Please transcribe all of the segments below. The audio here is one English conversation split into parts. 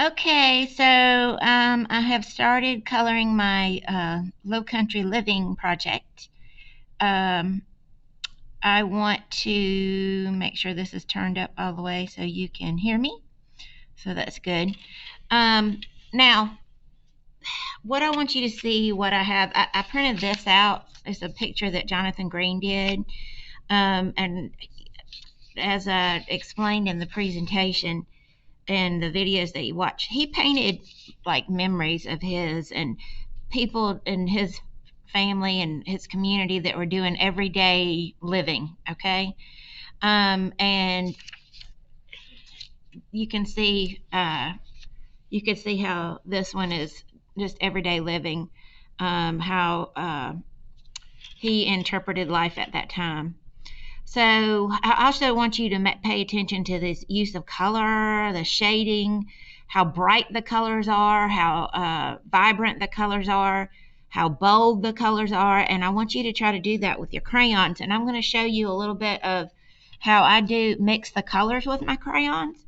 Okay, so I have started coloring my Low Country Living project. Um, I want to make sure this is turned up all the way so you can hear me. So that's good. Now, what I want you to see, what I have, I printed this out. It's a picture that Jonathan Green did. And as I explained in the presentation, and the videos that you watch, he painted like memories of his and people in his family and his community that were doing everyday living. Okay. And you can see how this one is just everyday living, how he interpreted life at that time. So I also want you to pay attention to this use of color, the shading, how bright the colors are, how vibrant the colors are, how bold the colors are. And I want you to try to do that with your crayons. And I'm going to show you a little bit of how I do mix the colors with my crayons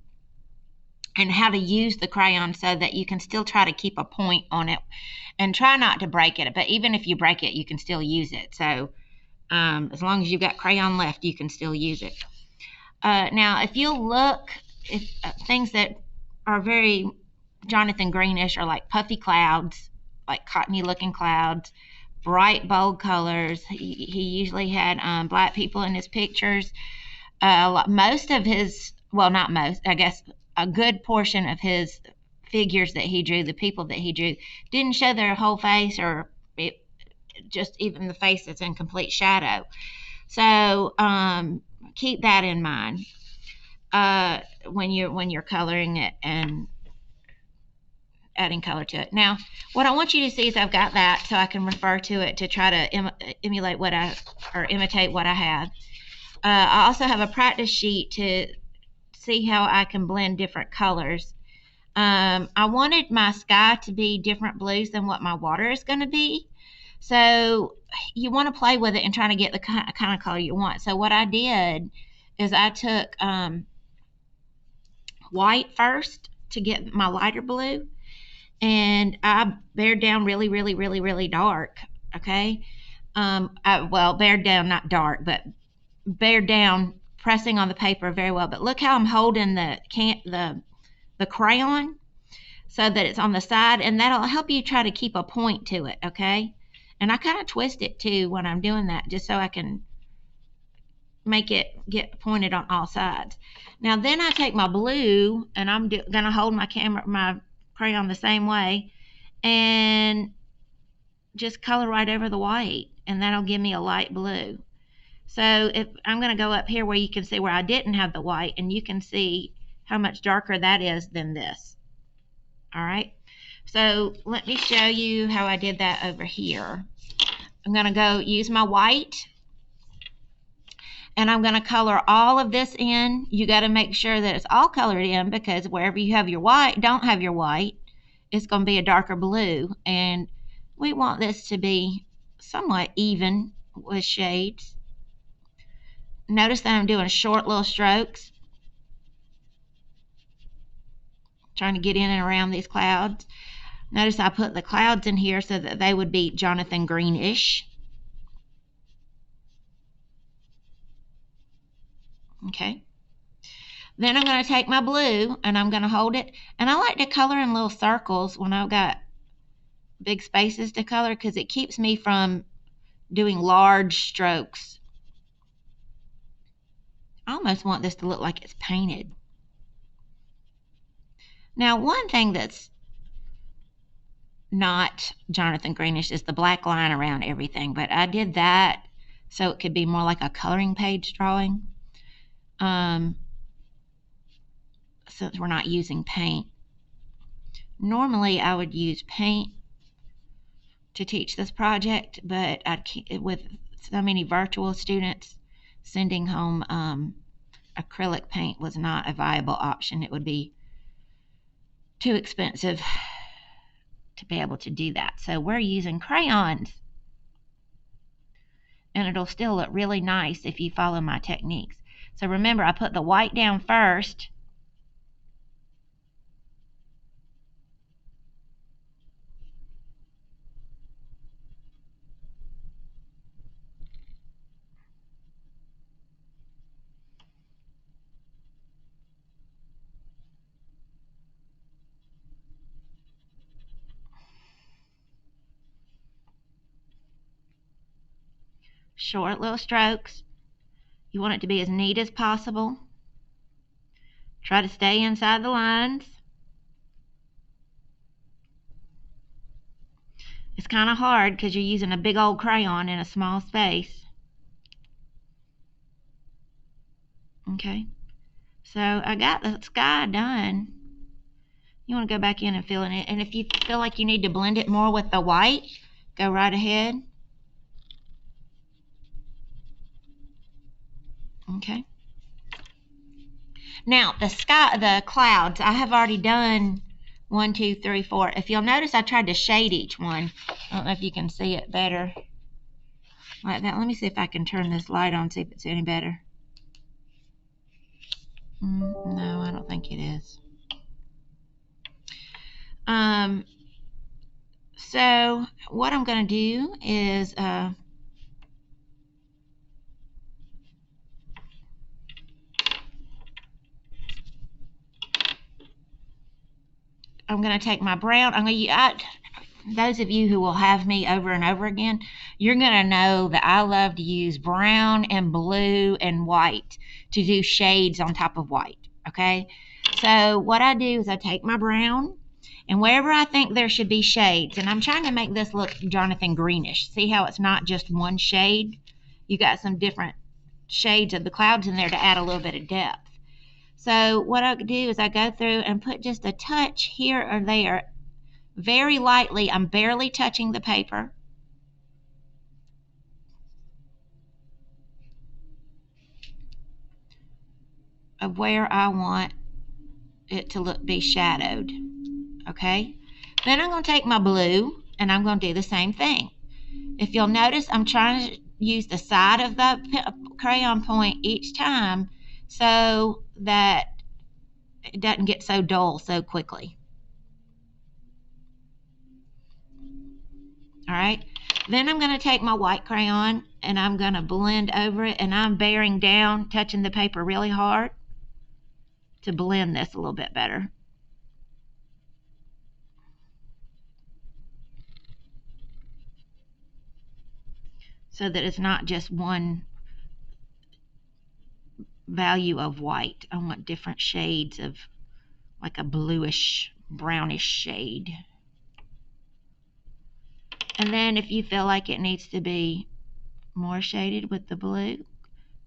and how to use the crayon so that you can still try to keep a point on it and try not to break it. But even if you break it, you can still use it. So as long as you've got crayon left, you can still use it. Now, if you'll look, things that are very Jonathan Greenish are like puffy clouds, like cottony looking clouds, bright, bold colors. He usually had black people in his pictures. Most of his, well, not most, I guess a good portion of his figures that he drew, the people that he drew, didn't show their whole face, or just even the face that's in complete shadow. So keep that in mind when you're coloring it and adding color to it. Now, what I want you to see is I've got that so I can refer to it to try to imitate what I have. I also have a practice sheet to see how I can blend different colors. I wanted my sky to be different blues than what my water is going to be. So you want to play with it and try to get the kind of color you want. So what I did is I took white first to get my lighter blue, and I bared down really, really, really, really dark. Okay. Bared down, not dark, but bared down, pressing on the paper very well. But look how I'm holding the crayon so that it's on the side, and that'll help you try to keep a point to it. Okay. And I kind of twist it too when I'm doing that, just so I can make it get pointed on all sides. Now then I take my blue, and I'm gonna hold my crayon the same way, and just color right over the white, and that'll give me a light blue. So if I'm gonna go up here where you can see where I didn't have the white, and you can see how much darker that is than this. All right. So let me show you how I did that over here. I'm going to go use my white, and I'm going to color all of this in. You got to make sure that it's all colored in, because wherever you have your white, don't have your white, it's going to be a darker blue. And we want this to be somewhat even with shades. Notice that I'm doing short little strokes, trying to get in and around these clouds. Notice I put the clouds in here so that they would be Jonathan Greenish. Okay. Then I'm going to take my blue, and I'm going to hold it. And I like to color in little circles when I've got big spaces to color, because it keeps me from doing large strokes. I almost want this to look like it's painted. Now, one thing that's not Jonathan Greenish is the black line around everything, but I did that so it could be more like a coloring page drawing, since we're not using paint. Normally I would use paint to teach this project, but with so many virtual students, sending home acrylic paint was not a viable option. It would be too expensive to be able to do that. So we're using crayons, and it'll still look really nice if you follow my techniques. So remember, I put the white down first, short little strokes. You want it to be as neat as possible. Try to stay inside the lines. It's kind of hard because you're using a big old crayon in a small space. Okay, so I got the sky done. You want to go back in and fill in it. And if you feel like you need to blend it more with the white, go right ahead. Okay. Now, the clouds, I have already done 1, 2, 3, 4. If you'll notice, I tried to shade each one. I don't know if you can see it better like that. Let me see if I can turn this light on, see if it's any better. No, I don't think it is. So what I'm going to do is I'm going to take my brown. Those of you who will have me over and over again, you're going to know that I love to use brown and blue and white to do shades on top of white, okay? So what I do is I take my brown, and wherever I think there should be shades, and I'm trying to make this look Jonathan Greenish. See how it's not just one shade? You got some different shades of the clouds in there to add a little bit of depth. So what I do is I go through and put just a touch here or there, very lightly. I'm barely touching the paper. Of where I want it to be shadowed. Okay? Then I'm going to take my blue and I'm going to do the same thing. If you'll notice, I'm trying to use the side of the crayon point each time so that it doesn't get so dull so quickly. All right, then I'm going to take my white crayon and I'm going to blend over it, and I'm bearing down, touching the paper really hard to blend this a little bit better. So that it's not just one value of white. I want different shades of like a bluish, brownish shade. And then if you feel like it needs to be more shaded with the blue,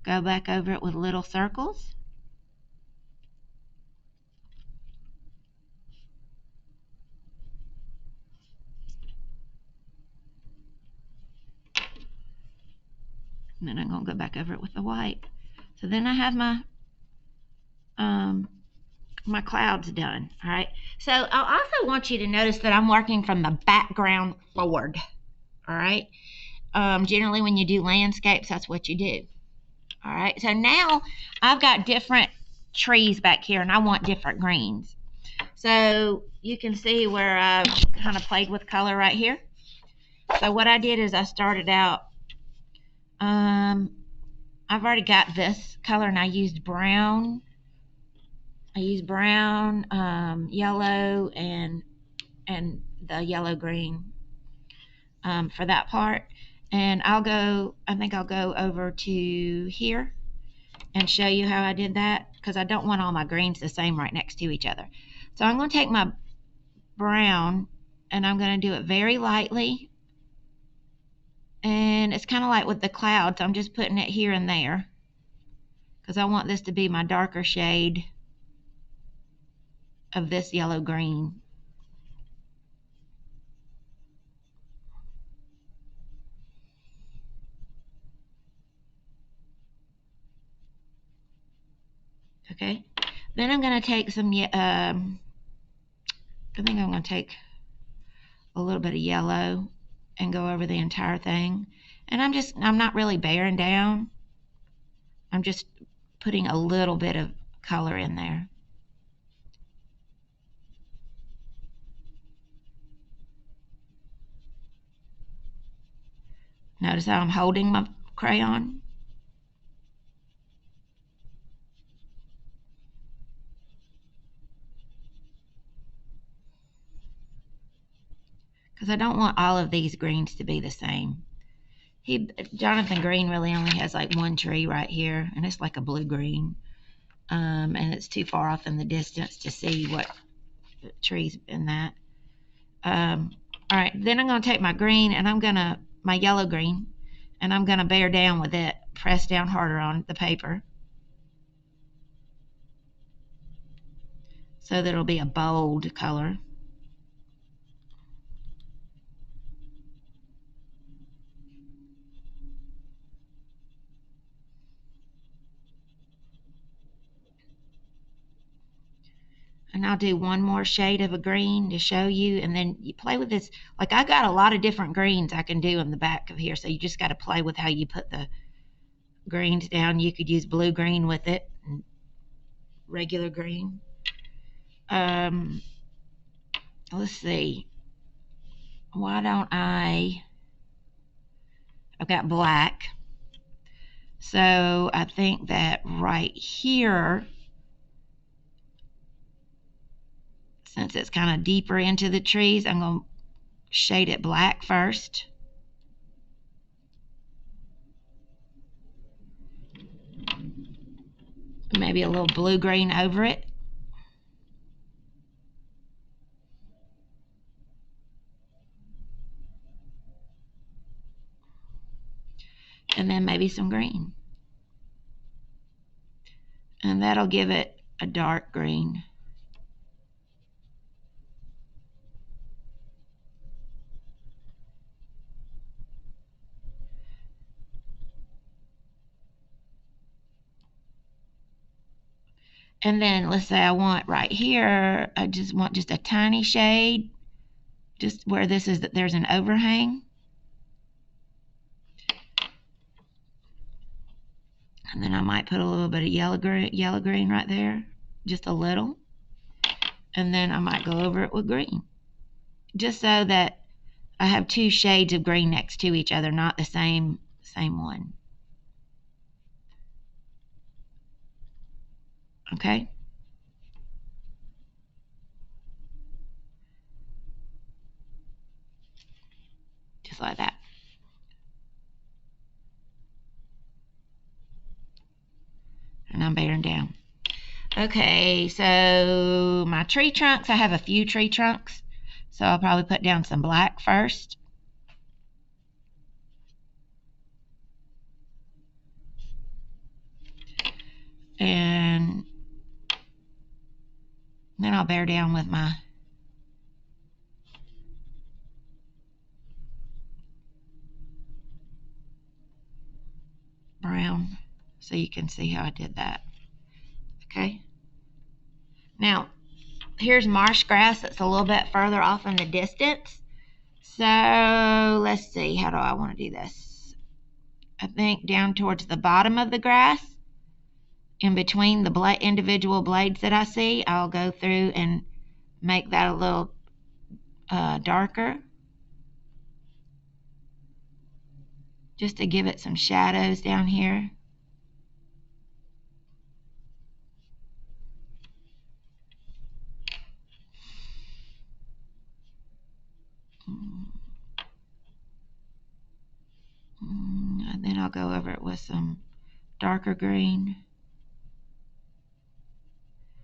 go back over it with little circles. And then I'm going to go back over it with the white. So then I have my my clouds done. All right. So I also want you to notice that I'm working from the background forward. All right. Generally, when you do landscapes, that's what you do. All right. So now I've got different trees back here, and I want different greens. So you can see where I've kind of played with color right here. So what I did is I started out. I've already got this color, and I used brown. I used brown, yellow, and the yellow green for that part. And I think I'll go over to here and show you how I did that, because I don't want all my greens the same right next to each other. So I'm going to take my brown and I'm going to do it very lightly. And it's kind of like with the clouds. I'm just putting it here and there because I want this to be my darker shade of this yellow green. Okay, then I'm going to take some, I think I'm going to take a little bit of yellow and go over the entire thing. And I'm not really bearing down. I'm just putting a little bit of color in there. Notice how I'm holding my crayon? Because I don't want all of these greens to be the same. Jonathan Green really only has like one tree right here, and it's like a blue-green. And it's too far off in the distance to see what trees in that. All right, then I'm going to take my green and my yellow green, and I'm going to bear down with it, press down harder on the paper so that it'll be a bold color. And I'll do one more shade of a green to show you, and then you play with this. Like, I got a lot of different greens I can do in the back of here, so you just got to play with how you put the greens down. You could use blue green with it, and regular green. Let's see. Why don't I've got black. So I think that right here, since it's kind of deeper into the trees, I'm going to shade it black first. Maybe a little blue-green over it. And then maybe some green. And that'll give it a dark green. And then let's say I want right here, I just want just a tiny shade, just where there's an overhang. And then I might put a little bit of yellow green right there, just a little. And then I might go over it with green, just so that I have two shades of green next to each other, not the same one. Okay? Just like that. And I'm bearing down. Okay, so my tree trunks, I have a few tree trunks. So I'll probably put down some black first. And then I'll bear down with my brown, so you can see how I did that. Okay. Now, here's marsh grass that's a little bit further off in the distance. So let's see, how do I want to do this? I think down towards the bottom of the grass, in between the individual blades that I see, I'll go through and make that a little darker, just to give it some shadows down here. And then I'll go over it with some darker green.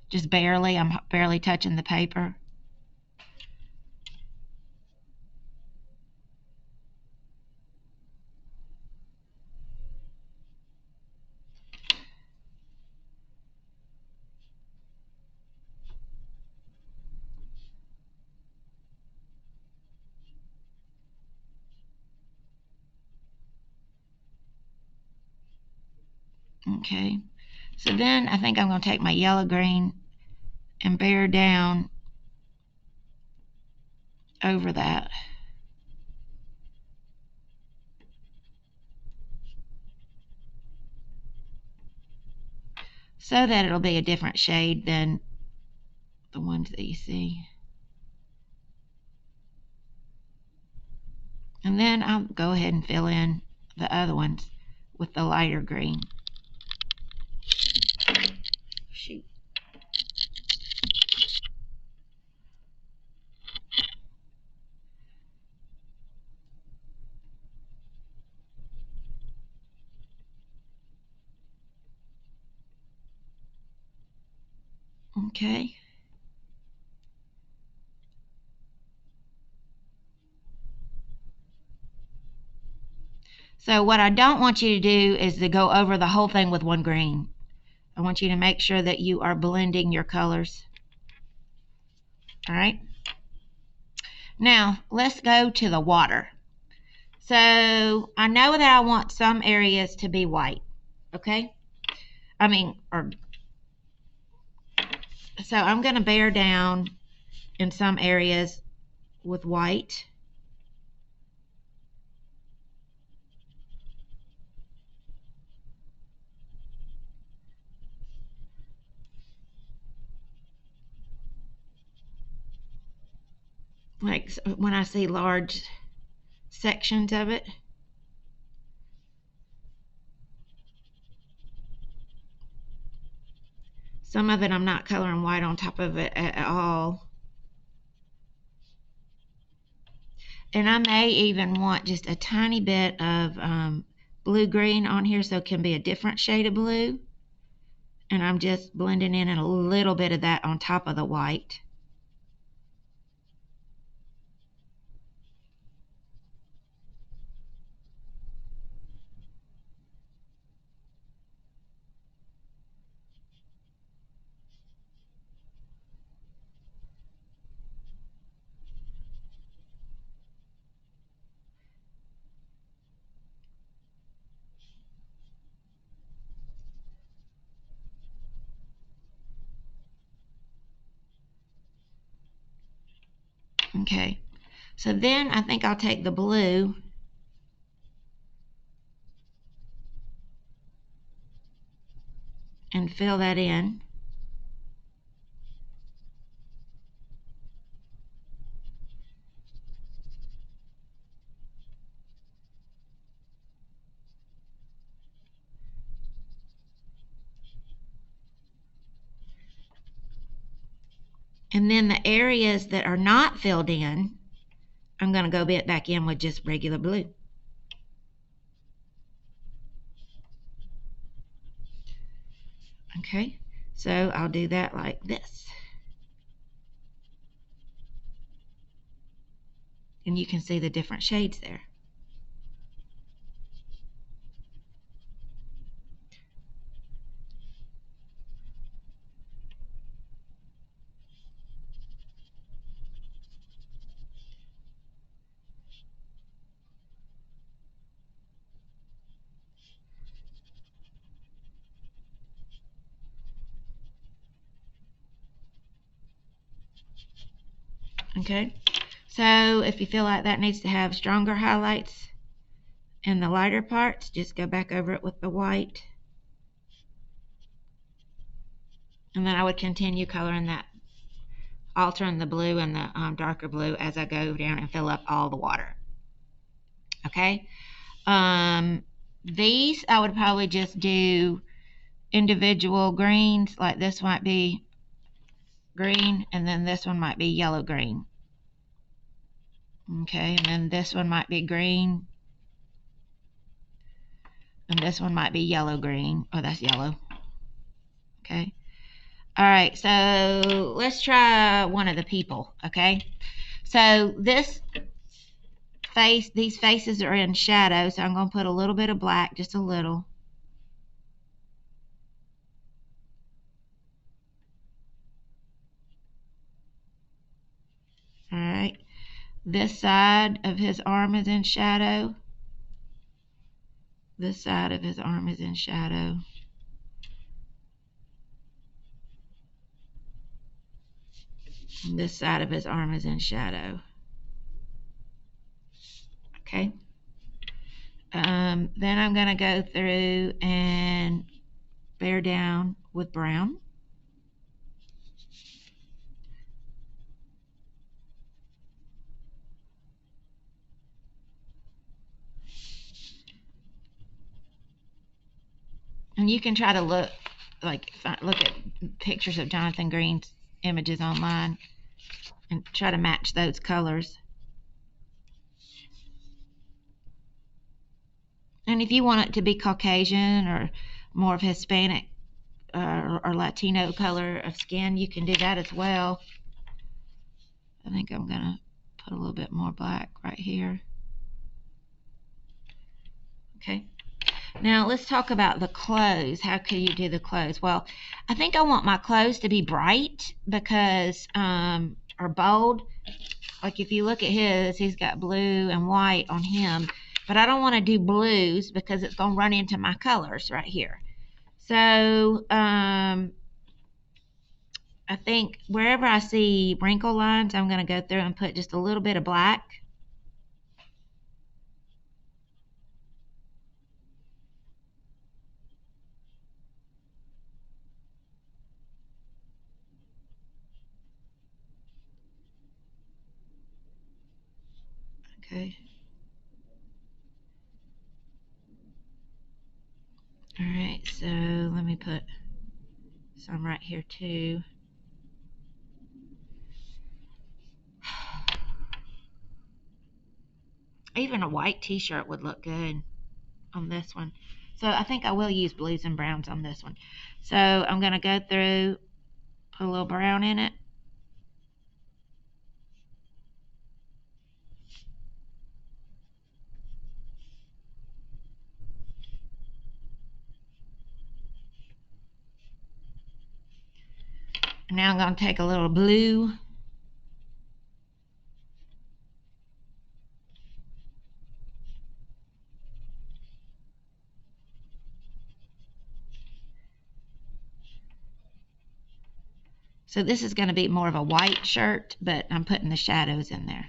Just barely, I'm barely touching the paper. Okay, so then I think I'm going to take my yellow green and bear down over that. So that it'll be a different shade than the ones that you see. And then I'll go ahead and fill in the other ones with the lighter green. Shoot. Okay. So what I don't want you to do is to go over the whole thing with one green. I want you to make sure that you are blending your colors. All right. Now, let's go to the water. So I know that I want some areas to be white. Okay. So I'm going to bear down in some areas with white. Like when I see large sections of it. Some of it I'm not coloring white on top of it at all. And I may even want just a tiny bit of blue-green on here so it can be a different shade of blue. And I'm just blending in a little bit of that on top of the white. Okay, so then I think I'll take the blue and fill that in. And then the areas that are not filled in, I'm going to go back in with just regular blue. Okay, so I'll do that like this. And you can see the different shades there. Okay, so if you feel like that needs to have stronger highlights in the lighter parts, just go back over it with the white. And then I would continue coloring that, altering the blue and the darker blue as I go down and fill up all the water. Okay, these I would probably just do individual greens, like this might be green and then this one might be yellow green. Okay, and then this one might be green and this one might be yellow green. Oh, that's yellow. Okay, all right, so let's try one of the people. Okay, so this face, these faces are in shadow, so I'm going to put a little bit of black, just a little. All right, this side of his arm is in shadow. This side of his arm is in shadow. And this side of his arm is in shadow. Okay. Then I'm going to go through and bear down with brown. And you can try to look at pictures of Jonathan Green's images online and try to match those colors. And if you want it to be Caucasian or more of Hispanic or Latino color of skin, you can do that as well. I think I'm gonna put a little bit more black right here. Okay. Now let's talk about the clothes. How can you do the clothes? Well, I think I want my clothes to be bright because, or bold. Like if you look at his, he's got blue and white on him, but I don't want to do blues because it's going to run into my colors right here. So, I think wherever I see wrinkle lines, I'm going to go through and put just a little bit of black. Okay. All right, so let me put some right here too. Even a white t-shirt would look good on this one. So I think I will use blues and browns on this one. So I'm going to go through, put a little brown in it. Now I'm going to take a little blue. So this is going to be more of a white shirt, but I'm putting the shadows in there.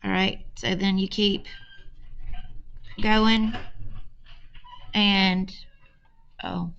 All right, so then you keep going, and oh,